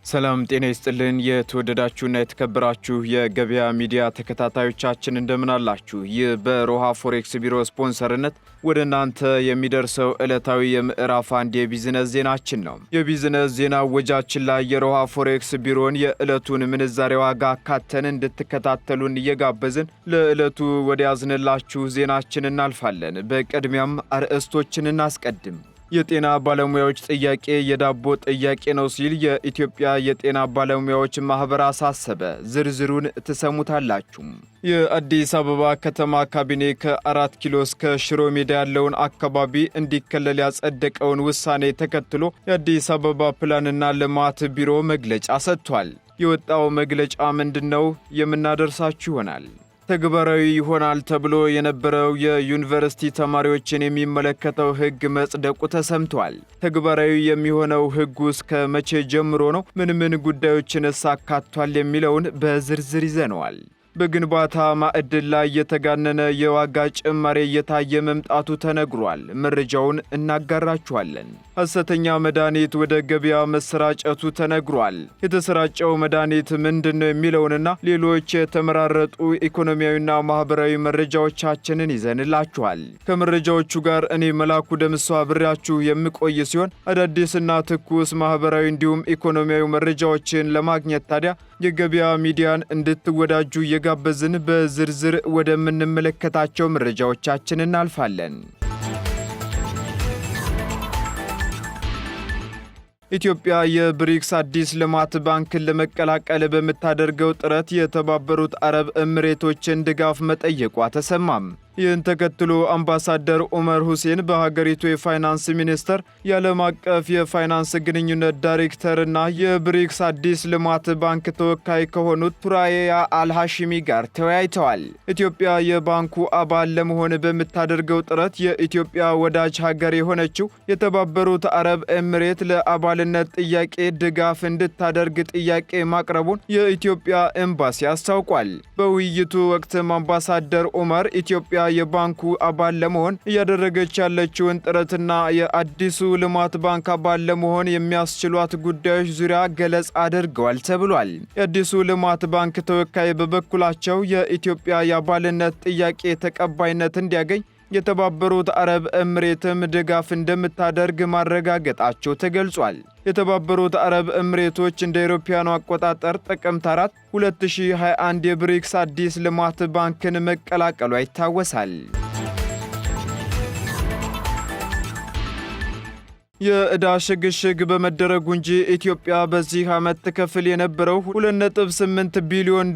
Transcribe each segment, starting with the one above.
ሰላም ጤና ይስጥልን የተወደዳችሁና የተከበራችሁ የገበያ ሚዲያ ተከታታዮቻችን እንደምን አላችሁ? ይህ በሮሃ ፎሬክስ ቢሮ ስፖንሰርነት ወደ እናንተ የሚደርሰው ዕለታዊ የምዕራፍ አንድ የቢዝነስ ዜናችን ነው። የቢዝነስ ዜና ወጃችን ላይ የሮሃ ፎሬክስ ቢሮን የዕለቱን ምንዛሬ ዋጋ አካተን እንድትከታተሉን እየጋበዝን ለዕለቱ ወደ ያዝንላችሁ ዜናችን እናልፋለን። በቅድሚያም አርዕስቶችን እናስቀድም። የጤና ባለሙያዎች ጥያቄ የዳቦ ጥያቄ ነው ሲል የኢትዮጵያ የጤና ባለሙያዎች ማህበር አሳሰበ። ዝርዝሩን ትሰሙታላችሁ። የአዲስ አበባ ከተማ ካቢኔ ከ4 ኪሎ እስከ ሽሮ ሜዳ ያለውን አካባቢ እንዲከለል ያጸደቀውን ውሳኔ ተከትሎ የአዲስ አበባ ፕላንና ልማት ቢሮ መግለጫ ሰጥቷል። የወጣው መግለጫ ምንድነው? የምናደርሳችሁ ይሆናል። ተግባራዊ ይሆናል ተብሎ የነበረው የዩኒቨርሲቲ ተማሪዎችን የሚመለከተው ሕግ መጽደቁ ተሰምቷል። ተግባራዊ የሚሆነው ሕጉ እስከ መቼ ጀምሮ ነው? ምን ጉዳዮችን አካቷል? የሚለውን በዝርዝር ይዘነዋል። በግንባታ ማዕድን ላይ የተጋነነ የዋጋ ጭማሪ እየታየ መምጣቱ ተነግሯል። መረጃውን እናጋራችኋለን። ሐሰተኛ መድኃኒት ወደ ገበያ መሰራጨቱ ተነግሯል። የተሰራጨው መድኃኒት ምንድነው የሚለውንና ሌሎች የተመራረጡ ኢኮኖሚያዊና ማህበራዊ መረጃዎቻችንን ይዘንላችኋል። ከመረጃዎቹ ጋር እኔ መላኩ ደምሶ አብሬያችሁ የምቆይ ሲሆን አዳዲስና ትኩስ ማህበራዊ እንዲሁም ኢኮኖሚያዊ መረጃዎችን ለማግኘት ታዲያ የገበያ ሚዲያን እንድትወዳጁ የጋበዝን በዝርዝር ወደምንመለከታቸው መረጃዎቻችን እናልፋለን። ኢትዮጵያ የብሪክስ አዲስ ልማት ባንክን ለመቀላቀል በምታደርገው ጥረት የተባበሩት አረብ ኤሚሬቶችን ድጋፍ መጠየቋ ተሰማም። ይህን ተከትሎ አምባሳደር ኡመር ሁሴን በሀገሪቱ የፋይናንስ ሚኒስተር የዓለም አቀፍ የፋይናንስ ግንኙነት ዳይሬክተርና የብሪክስ አዲስ ልማት ባንክ ተወካይ ከሆኑት ቱራዬያ አልሃሺሚ ጋር ተወያይተዋል። ኢትዮጵያ የባንኩ አባል ለመሆን በምታደርገው ጥረት የኢትዮጵያ ወዳጅ ሀገር የሆነችው የተባበሩት አረብ ኤሚሬት ለአባልነት ጥያቄ ድጋፍ እንድታደርግ ጥያቄ ማቅረቡን የኢትዮጵያ ኤምባሲ አስታውቋል። በውይይቱ ወቅትም አምባሳደር ኡመር ኢትዮጵያ የባንኩ አባል ለመሆን እያደረገች ያለችውን ጥረትና የአዲሱ ልማት ባንክ አባል ለመሆን የሚያስችሏት ጉዳዮች ዙሪያ ገለጻ አድርገዋል ተብሏል። የአዲሱ ልማት ባንክ ተወካይ በበኩላቸው የኢትዮጵያ የአባልነት ጥያቄ ተቀባይነት እንዲያገኝ የተባበሩት አረብ ኤሚሬትም ድጋፍ እንደምታደርግ ማረጋገጣቸው ተገልጿል። የተባበሩት አረብ ኤሚሬቶች እንደ አውሮፓውያኑ አቆጣጠር ጥቅምት 4 2021 የብሪክስ አዲስ ልማት ባንክን መቀላቀሏ ይታወሳል። የዕዳ ሽግሽግ በመደረጉ እንጂ ኢትዮጵያ በዚህ ዓመት ትከፍል የነበረው $2.8 ቢሊዮን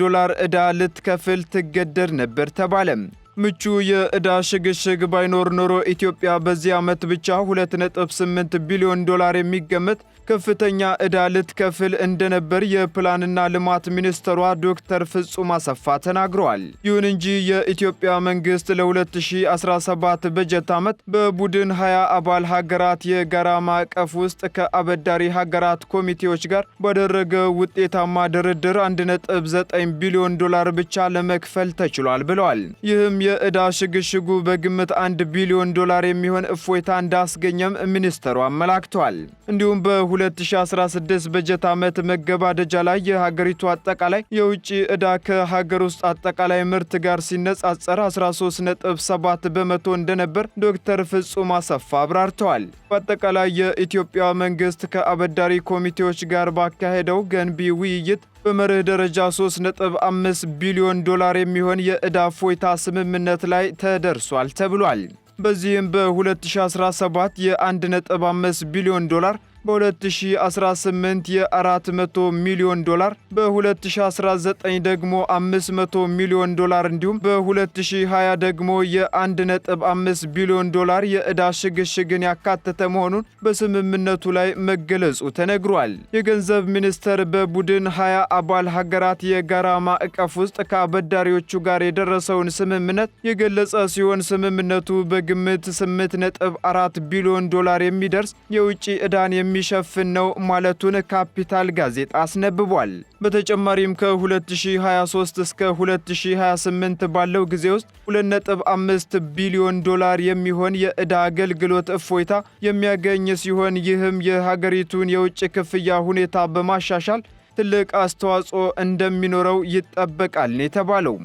ዕዳ ልትከፍል ትገደድ ነበር ተባለም። ምቹ የዕዳ ሽግሽግ ባይኖር ኖሮ ኢትዮጵያ በዚህ ዓመት ብቻ $2.8 ቢሊዮን የሚገመት ከፍተኛ ዕዳ ልትከፍል እንደነበር የፕላንና ልማት ሚኒስትሯ ዶክተር ፍጹም አሰፋ ተናግረዋል። ይሁን እንጂ የኢትዮጵያ መንግስት ለ2017 በጀት ዓመት በቡድን 20 አባል ሀገራት የጋራ ማዕቀፍ ውስጥ ከአበዳሪ ሀገራት ኮሚቴዎች ጋር ባደረገው ውጤታማ ድርድር $1.9 ቢሊዮን ብቻ ለመክፈል ተችሏል ብለዋል። ይህም የዕዳ ሽግሽጉ በግምት $1 ቢሊዮን የሚሆን እፎይታ እንዳስገኘም ሚኒስትሩ አመላክተዋል። እንዲሁም በ2016 በጀት ዓመት መገባደጃ ላይ የሀገሪቱ አጠቃላይ የውጭ ዕዳ ከሀገር ውስጥ አጠቃላይ ምርት ጋር ሲነጻጸር 13.7 በመቶ እንደነበር ዶክተር ፍጹም አሰፋ አብራርተዋል። በአጠቃላይ የኢትዮጵያ መንግስት ከአበዳሪ ኮሚቴዎች ጋር ባካሄደው ገንቢ ውይይት በመርህ ደረጃ $3.5 ቢሊዮን የሚሆን የዕዳ እፎይታ ስምምነት ላይ ተደርሷል ተብሏል። በዚህም በ2017 የ$1.5 ቢሊዮን በ2018 የ$400 ሚሊዮን በ2019 ደግሞ $500 ሚሊዮን እንዲሁም በ2020 ደግሞ የ$1.5 ቢሊዮን የዕዳ ሽግሽግን ያካተተ መሆኑን በስምምነቱ ላይ መገለጹ ተነግሯል። የገንዘብ ሚኒስቴር በቡድን 20 አባል ሀገራት የጋራ ማዕቀፍ ውስጥ ከአበዳሪዎቹ ጋር የደረሰውን ስምምነት የገለጸ ሲሆን ስምምነቱ በግምት $8.4 ቢሊዮን የሚደርስ የውጭ ዕዳን የሚሸፍን ነው ማለቱን ካፒታል ጋዜጣ አስነብቧል። በተጨማሪም ከ2023 እስከ 2028 ባለው ጊዜ ውስጥ 2.5 ቢሊዮን ዶላር የሚሆን የዕዳ አገልግሎት እፎይታ የሚያገኝ ሲሆን ይህም የሀገሪቱን የውጭ ክፍያ ሁኔታ በማሻሻል ትልቅ አስተዋጽኦ እንደሚኖረው ይጠበቃል የተባለው።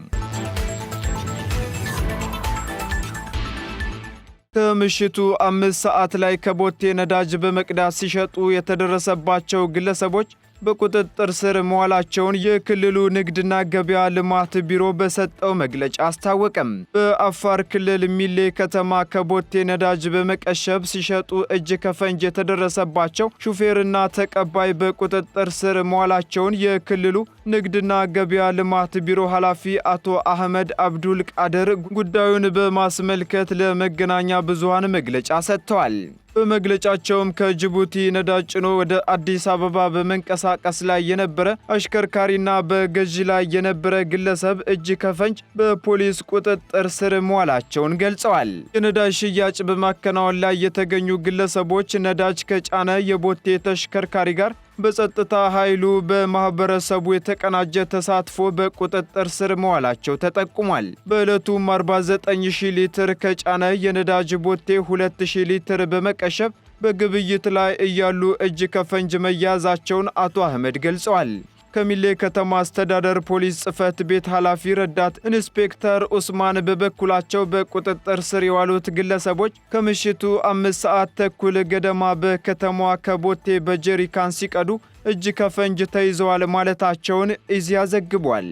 ከምሽቱ 5 ሰዓት ላይ ከቦቴ ነዳጅ በመቅዳት ሲሸጡ የተደረሰባቸው ግለሰቦች በቁጥጥር ስር መዋላቸውን የክልሉ ንግድና ገበያ ልማት ቢሮ በሰጠው መግለጫ አስታወቀም። በአፋር ክልል ሚሌ ከተማ ከቦቴ ነዳጅ በመቀሸብ ሲሸጡ እጅ ከፈንጅ የተደረሰባቸው ሹፌርና ተቀባይ በቁጥጥር ስር መዋላቸውን የክልሉ ንግድና ገበያ ልማት ቢሮ ኃላፊ አቶ አህመድ አብዱል ቃድር ጉዳዩን በማስመልከት ለመገናኛ ብዙሃን መግለጫ ሰጥተዋል። በመግለጫቸውም ከጅቡቲ ነዳጅ ጭኖ ወደ አዲስ አበባ በመንቀሳቀስ ላይ የነበረ አሽከርካሪና በገዢ ላይ የነበረ ግለሰብ እጅ ከፈንጅ በፖሊስ ቁጥጥር ስር መዋላቸውን ገልጸዋል። የነዳጅ ሽያጭ በማከናወን ላይ የተገኙ ግለሰቦች ነዳጅ ከጫነ የቦቴ ተሽከርካሪ ጋር በጸጥታ ኃይሉ በማህበረሰቡ የተቀናጀ ተሳትፎ በቁጥጥር ስር መዋላቸው ተጠቁሟል። በዕለቱም 49000 ሊትር ከጫነ የነዳጅ ቦቴ 2000 ሊትር በመቀሸብ በግብይት ላይ እያሉ እጅ ከፈንጅ መያዛቸውን አቶ አህመድ ገልጸዋል። ከሚሌ ከተማ አስተዳደር ፖሊስ ጽሕፈት ቤት ኃላፊ ረዳት ኢንስፔክተር ኡስማን በበኩላቸው በቁጥጥር ስር የዋሉት ግለሰቦች ከምሽቱ 5 ሰዓት ተኩል ገደማ በከተማዋ ከቦቴ በጀሪካን ሲቀዱ እጅ ከፈንጅ ተይዘዋል ማለታቸውን ኢዜአ ዘግቧል።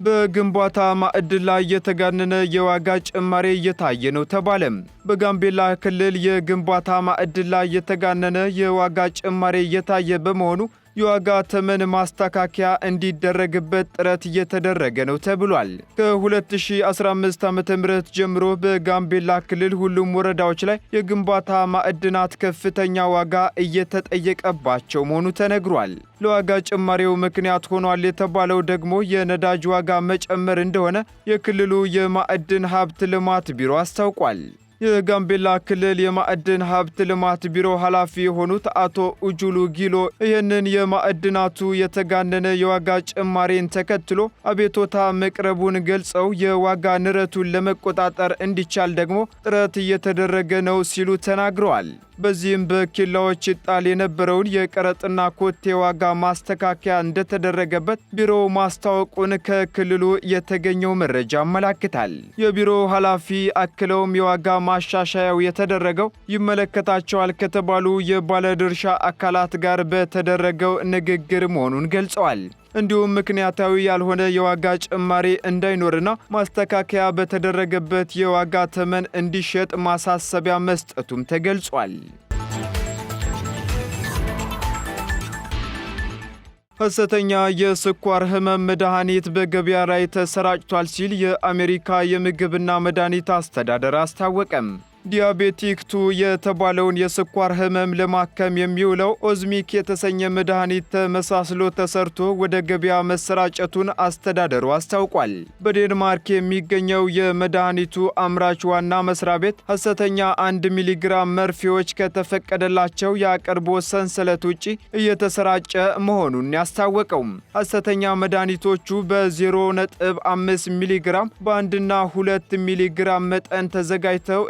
በግንባታ ማዕድን ላይ የተጋነነ የዋጋ ጭማሪ እየታየ ነው ተባለም። በጋምቤላ ክልል የግንባታ ማዕድን ላይ የተጋነነ የዋጋ ጭማሪ እየታየ በመሆኑ የዋጋ ተመን ማስተካከያ እንዲደረግበት ጥረት እየተደረገ ነው ተብሏል። ከ2015 ዓ.ም ጀምሮ በጋምቤላ ክልል ሁሉም ወረዳዎች ላይ የግንባታ ማዕድናት ከፍተኛ ዋጋ እየተጠየቀባቸው መሆኑ ተነግሯል። ለዋጋ ጭማሪው ምክንያት ሆኗል የተባለው ደግሞ የነዳጅ ዋጋ መጨመር እንደሆነ የክልሉ የማዕድን ሀብት ልማት ቢሮ አስታውቋል። የጋምቤላ ክልል የማዕድን ሀብት ልማት ቢሮ ኃላፊ የሆኑት አቶ ኡጁሉ ጊሎ ይህንን የማዕድናቱ የተጋነነ የዋጋ ጭማሬን ተከትሎ አቤቶታ መቅረቡን ገልጸው የዋጋ ንረቱን ለመቆጣጠር እንዲቻል ደግሞ ጥረት እየተደረገ ነው ሲሉ ተናግረዋል። በዚህም በኬላዎች ይጣል የነበረውን የቀረጥና ኮቴ ዋጋ ማስተካከያ እንደተደረገበት ቢሮው ማስታወቁን ከክልሉ የተገኘው መረጃ ያመለክታል። የቢሮው ኃላፊ አክለውም የዋጋ ማሻሻያው የተደረገው ይመለከታቸዋል ከተባሉ የባለድርሻ አካላት ጋር በተደረገው ንግግር መሆኑን ገልጸዋል። እንዲሁም ምክንያታዊ ያልሆነ የዋጋ ጭማሪ እንዳይኖርና ማስተካከያ በተደረገበት የዋጋ ተመን እንዲሸጥ ማሳሰቢያ መስጠቱም ተገልጿል። ሐሰተኛ የስኳር ህመም መድኃኒት በገበያ ላይ ተሰራጭቷል ሲል የአሜሪካ የምግብና መድኃኒት አስተዳደር አስታወቀም። ዲያቤቲክ 2 የተባለውን የስኳር ህመም ለማከም የሚውለው ኦዝሚክ የተሰኘ መድኃኒት ተመሳስሎ ተሰርቶ ወደ ገበያ መሰራጨቱን አስተዳደሩ አስታውቋል። በዴንማርክ የሚገኘው የመድኃኒቱ አምራች ዋና መስሪያ ቤት ሐሰተኛ 1 ሚሊግራም መርፌዎች ከተፈቀደላቸው የአቅርቦት ሰንሰለት ውጪ እየተሰራጨ መሆኑን ያስታወቀው ሐሰተኛ መድኃኒቶቹ በ0.5 ሚሊግራም በ1ና 2 ሚሊግራም መጠን ተዘጋጅተው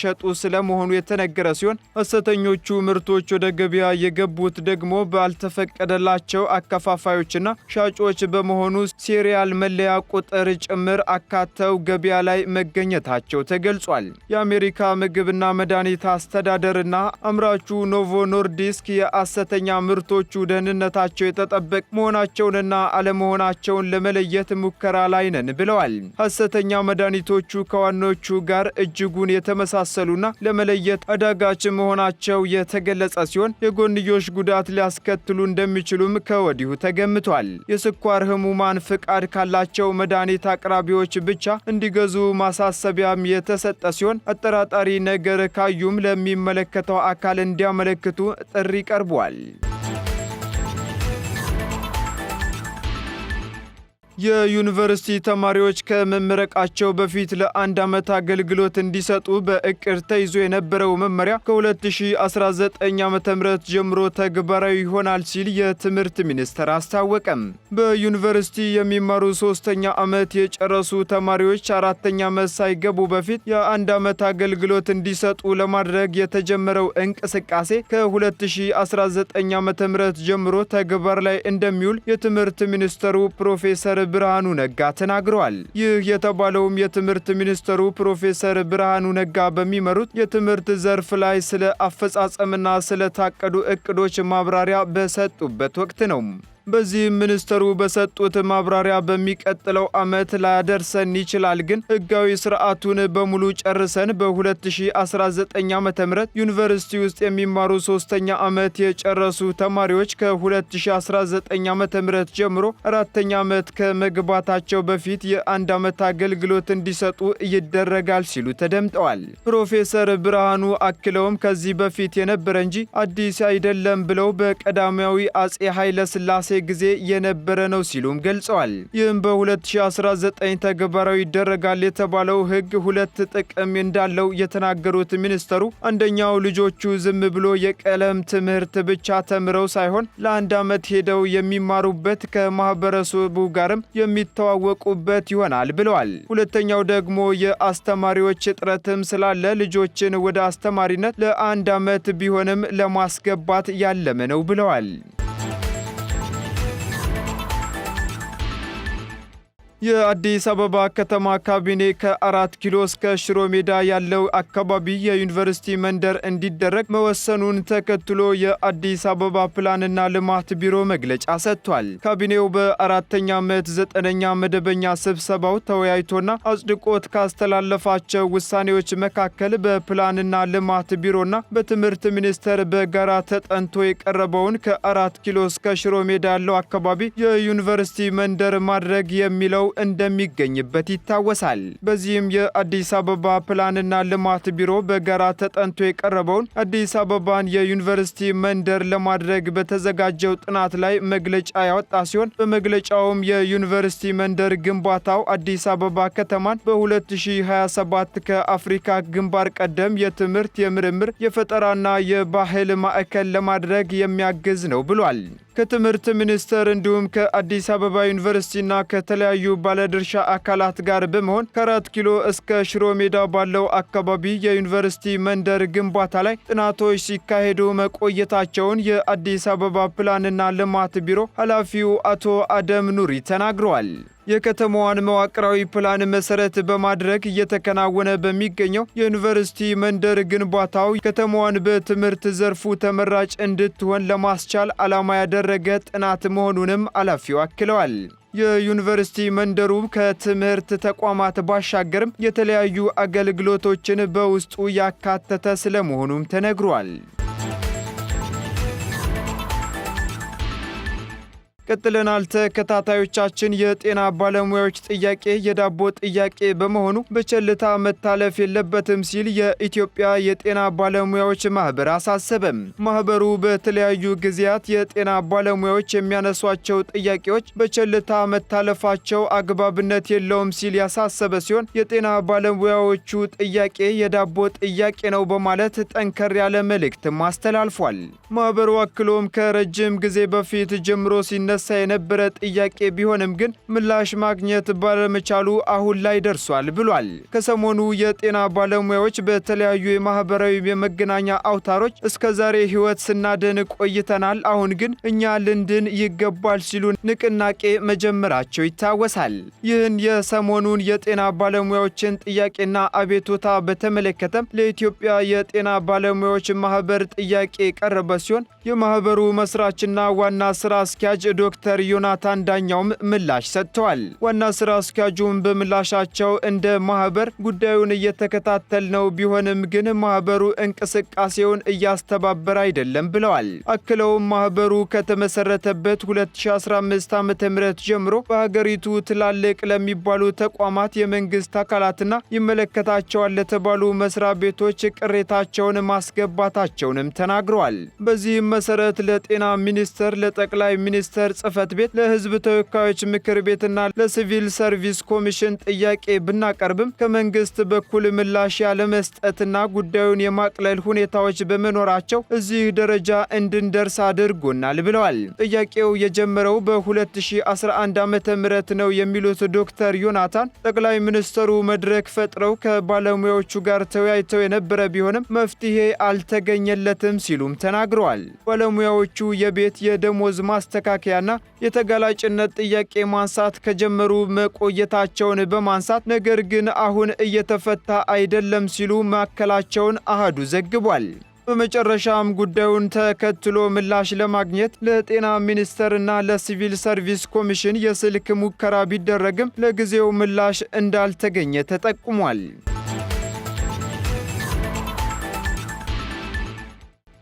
ሸጡ ስለመሆኑ የተነገረ ሲሆን ሐሰተኞቹ ምርቶች ወደ ገበያ የገቡት ደግሞ ባልተፈቀደላቸው አከፋፋዮችና ሻጮች በመሆኑ ሲሪያል መለያ ቁጥር ጭምር አካተው ገበያ ላይ መገኘታቸው ተገልጿል። የአሜሪካ ምግብና መድኃኒት አስተዳደርና አምራቹ ኖቮ ኖርዲስክ የሐሰተኛ ምርቶቹ ደህንነታቸው የተጠበቀ መሆናቸውንና አለመሆናቸውን ለመለየት ሙከራ ላይ ነን ብለዋል። ሐሰተኛ መድኃኒቶቹ ከዋኖቹ ጋር እጅጉን የተመሳሰሉና ለመለየት አዳጋች መሆናቸው የተገለጸ ሲሆን የጎንዮሽ ጉዳት ሊያስከትሉ እንደሚችሉም ከወዲሁ ተገምቷል። የስኳር ህሙማን ፍቃድ ካላቸው መድኃኒት አቅራቢዎች ብቻ እንዲገዙ ማሳሰቢያም የተሰጠ ሲሆን አጠራጣሪ ነገር ካዩም ለሚመለከተው አካል እንዲያመለክቱ ጥሪ ቀርቧል። የዩኒቨርሲቲ ተማሪዎች ከመመረቃቸው በፊት ለ1 ዓመት አገልግሎት እንዲሰጡ በእቅድ ተይዞ የነበረው መመሪያ ከ2019 ዓ.ም ጀምሮ ተግባራዊ ይሆናል ሲል የትምህርት ሚኒስቴር አስታወቀም። በዩኒቨርሲቲ የሚማሩ 3ኛ ዓመት የጨረሱ ተማሪዎች 4ኛ ዓመት ሳይገቡ በፊት የ1 ዓመት አገልግሎት እንዲሰጡ ለማድረግ የተጀመረው እንቅስቃሴ ከ2019 ዓ.ም ጀምሮ ተግባር ላይ እንደሚውል የትምህርት ሚኒስትሩ ፕሮፌሰር ብርሃኑ ነጋ ተናግረዋል። ይህ የተባለውም የትምህርት ሚኒስትሩ ፕሮፌሰር ብርሃኑ ነጋ በሚመሩት የትምህርት ዘርፍ ላይ ስለ አፈጻጸምና ስለ ታቀዱ እቅዶች ማብራሪያ በሰጡበት ወቅት ነው። በዚህም ሚኒስትሩ በሰጡት ማብራሪያ በሚቀጥለው ዓመት ላያደርሰን ይችላል፣ ግን ሕጋዊ ስርዓቱን በሙሉ ጨርሰን በ2019 ዓ.ም ዩኒቨርሲቲ ውስጥ የሚማሩ 3ኛ ዓመት የጨረሱ ተማሪዎች ከ2019 ዓ.ም ጀምሮ 4ኛ ዓመት ከመግባታቸው በፊት የ1 ዓመት አገልግሎት እንዲሰጡ ይደረጋል ሲሉ ተደምጠዋል። ፕሮፌሰር ብርሃኑ አክለውም ከዚህ በፊት የነበረ እንጂ አዲስ አይደለም ብለው በቀዳማዊ አጼ ኃይለ ሥላሴ ጊዜ የነበረ ነው ሲሉም ገልጸዋል። ይህም በ2019 ተግባራዊ ይደረጋል የተባለው ሕግ 2 ጥቅም እንዳለው የተናገሩት ሚኒስትሩ አንደኛው ልጆቹ ዝም ብሎ የቀለም ትምህርት ብቻ ተምረው ሳይሆን ለ1 ዓመት ሄደው የሚማሩበት ከማህበረሰቡ ጋርም የሚተዋወቁበት ይሆናል ብለዋል። ሁለተኛው ደግሞ የአስተማሪዎች እጥረትም ስላለ ልጆችን ወደ አስተማሪነት ለ1 ዓመት ቢሆንም ለማስገባት ያለመ ነው ብለዋል። የአዲስ አበባ ከተማ ካቢኔ ከ4 ኪሎ እስከ ሽሮ ሜዳ ያለው አካባቢ የዩኒቨርሲቲ መንደር እንዲደረግ መወሰኑን ተከትሎ የአዲስ አበባ ፕላንና ልማት ቢሮ መግለጫ ሰጥቷል። ካቢኔው በ4ኛ ዓመት 9ኛ መደበኛ ስብሰባው ተወያይቶና አጽድቆት ካስተላለፋቸው ውሳኔዎች መካከል በፕላንና ልማት ቢሮና በትምህርት ሚኒስቴር በጋራ ተጠንቶ የቀረበውን ከ4 ኪሎ እስከ ሽሮ ሜዳ ያለው አካባቢ የዩኒቨርሲቲ መንደር ማድረግ የሚለው እንደሚገኝበት ይታወሳል። በዚህም የአዲስ አበባ ፕላንና ልማት ቢሮ በጋራ ተጠንቶ የቀረበውን አዲስ አበባን የዩኒቨርሲቲ መንደር ለማድረግ በተዘጋጀው ጥናት ላይ መግለጫ ያወጣ ሲሆን በመግለጫውም የዩኒቨርሲቲ መንደር ግንባታው አዲስ አበባ ከተማን በ2027 ከአፍሪካ ግንባር ቀደም የትምህርት፣ የምርምር፣ የፈጠራና የባህል ማዕከል ለማድረግ የሚያግዝ ነው ብሏል። ከትምህርት ሚኒስቴር እንዲሁም ከአዲስ አበባ ዩኒቨርሲቲና ከተለያዩ ባለድርሻ አካላት ጋር በመሆን ከ4 ኪሎ እስከ ሽሮ ሜዳ ባለው አካባቢ የዩኒቨርሲቲ መንደር ግንባታ ላይ ጥናቶች ሲካሄዱ መቆየታቸውን የአዲስ አበባ ፕላንና ልማት ቢሮ ኃላፊው አቶ አደም ኑሪ ተናግረዋል። የከተማዋን መዋቅራዊ ፕላን መሰረት በማድረግ እየተከናወነ በሚገኘው የዩኒቨርሲቲ መንደር ግንባታው ከተማዋን በትምህርት ዘርፉ ተመራጭ እንድትሆን ለማስቻል ዓላማ ያደረገ ጥናት መሆኑንም ኃላፊው አክለዋል። የዩኒቨርሲቲ መንደሩ ከትምህርት ተቋማት ባሻገርም የተለያዩ አገልግሎቶችን በውስጡ ያካተተ ስለመሆኑም ተነግሯል። ቀጥለናል። ተከታታዮቻችን የጤና ባለሙያዎች ጥያቄ የዳቦ ጥያቄ በመሆኑ በቸልታ መታለፍ የለበትም ሲል የኢትዮጵያ የጤና ባለሙያዎች ማህበር አሳሰበም። ማህበሩ በተለያዩ ጊዜያት የጤና ባለሙያዎች የሚያነሷቸው ጥያቄዎች በቸልታ መታለፋቸው አግባብነት የለውም ሲል ያሳሰበ ሲሆን የጤና ባለሙያዎቹ ጥያቄ የዳቦ ጥያቄ ነው በማለት ጠንከር ያለ መልእክትም አስተላልፏል። ማህበሩ አክሎም ከረጅም ጊዜ በፊት ጀምሮ ሲነሳ የነበረ ጥያቄ ቢሆንም ግን ምላሽ ማግኘት ባለመቻሉ አሁን ላይ ደርሷል ብሏል። ከሰሞኑ የጤና ባለሙያዎች በተለያዩ የማህበራዊ የመገናኛ አውታሮች እስከዛሬ ህይወት ስናድን ቆይተናል፣ አሁን ግን እኛ ልንድን ይገባል ሲሉ ንቅናቄ መጀመራቸው ይታወሳል። ይህን የሰሞኑን የጤና ባለሙያዎችን ጥያቄና አቤቱታ በተመለከተም ለኢትዮጵያ የጤና ባለሙያዎች ማህበር ጥያቄ ቀረበ ሲሆን የማህበሩ መስራችና ዋና ስራ አስኪያጅ ዶክተር ዮናታን ዳኛውም ምላሽ ሰጥተዋል። ዋና ስራ አስኪያጁም በምላሻቸው እንደ ማህበር ጉዳዩን እየተከታተልነው ቢሆንም ግን ማህበሩ እንቅስቃሴውን እያስተባበረ አይደለም ብለዋል። አክለውም ማህበሩ ከተመሰረተበት 2015 ዓ.ም ጀምሮ በሀገሪቱ ትላልቅ ለሚባሉ ተቋማት፣ የመንግስት አካላትና ይመለከታቸዋል ለተባሉ መስሪያ ቤቶች ቅሬታቸውን ማስገባታቸውንም ተናግረዋል። በዚህም መሰረት ለጤና ሚኒስቴር፣ ለጠቅላይ ሚኒስትር፣ ሚኒስቴር ጽሕፈት ቤት ለሕዝብ ተወካዮች ምክር ቤትና ለሲቪል ሰርቪስ ኮሚሽን ጥያቄ ብናቀርብም ከመንግስት በኩል ምላሽ ያለመስጠትና ጉዳዩን የማቅለል ሁኔታዎች በመኖራቸው እዚህ ደረጃ እንድንደርስ አድርጎናል ብለዋል። ጥያቄው የጀመረው በ2011 ዓ.ም ነው የሚሉት ዶክተር ዮናታን ጠቅላይ ሚኒስትሩ መድረክ ፈጥረው ከባለሙያዎቹ ጋር ተወያይተው የነበረ ቢሆንም መፍትሄ አልተገኘለትም ሲሉም ተናግረዋል። ባለሙያዎቹ የቤት የደሞዝ ማስተካከያና የተጋላጭነት ጥያቄ ማንሳት ከጀመሩ መቆየታቸውን በማንሳት ነገር ግን አሁን እየተፈታ አይደለም ሲሉ ማከላቸውን አሃዱ ዘግቧል። በመጨረሻም ጉዳዩን ተከትሎ ምላሽ ለማግኘት ለጤና ሚኒስቴርና ለሲቪል ሰርቪስ ኮሚሽን የስልክ ሙከራ ቢደረግም ለጊዜው ምላሽ እንዳልተገኘ ተጠቁሟል።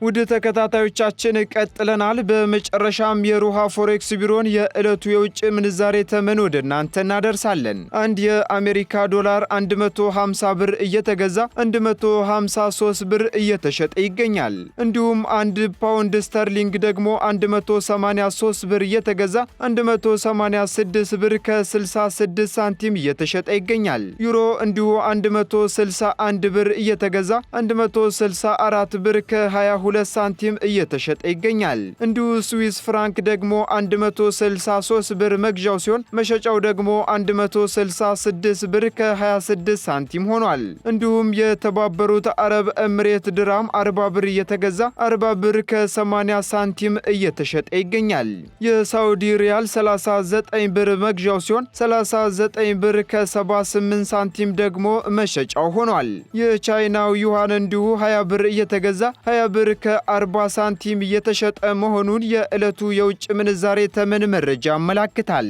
ውድ ተከታታዮቻችን ቀጥለናል። በመጨረሻም የሮሃ ፎሬክስ ቢሮን የዕለቱ የውጭ ምንዛሬ ተመን ወደ እናንተ እናደርሳለን። አንድ የአሜሪካ ዶላር 150 ብር እየተገዛ 153 ብር እየተሸጠ ይገኛል። እንዲሁም አንድ ፓውንድ ስተርሊንግ ደግሞ 183 ብር እየተገዛ 186 ብር ከ66 ሳንቲም እየተሸጠ ይገኛል። ዩሮ እንዲሁ 161 ብር እየተገዛ 164 ብር ከ22 ሳንቲም እየተሸጠ ይገኛል። እንዲሁ ስዊስ ፍራንክ ደግሞ 163 ብር መግዣው ሲሆን መሸጫው ደግሞ 166 ብር ከ26 ሳንቲም ሆኗል። እንዲሁም የተባበሩት አረብ ኤምሬት ድራም 40 ብር እየተገዛ 40 ብር ከ80 ሳንቲም እየተሸጠ ይገኛል። የሳውዲ ሪያል 39 ብር መግዣው ሲሆን 39 ብር ከ78 ሳንቲም ደግሞ መሸጫው ሆኗል። የቻይናው ዩዋን እንዲሁ 20 ብር እየተገዛ 20 ብር ከ40 ሳንቲም እየተሸጠ መሆኑን የዕለቱ የውጭ ምንዛሬ ተመን መረጃ ያመለክታል።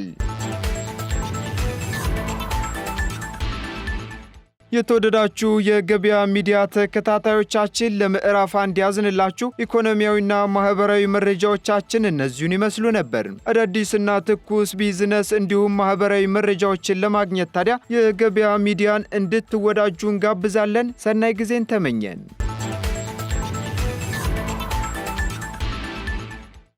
የተወደዳችሁ የገበያ ሚዲያ ተከታታዮቻችን ለምዕራፍ አንድ ያዝንላችሁ ኢኮኖሚያዊና ማህበራዊ መረጃዎቻችን እነዚሁን ይመስሉ ነበር። አዳዲስና ትኩስ ቢዝነስ እንዲሁም ማህበራዊ መረጃዎችን ለማግኘት ታዲያ የገበያ ሚዲያን እንድትወዳጁ እንጋብዛለን። ሰናይ ጊዜን ተመኘን።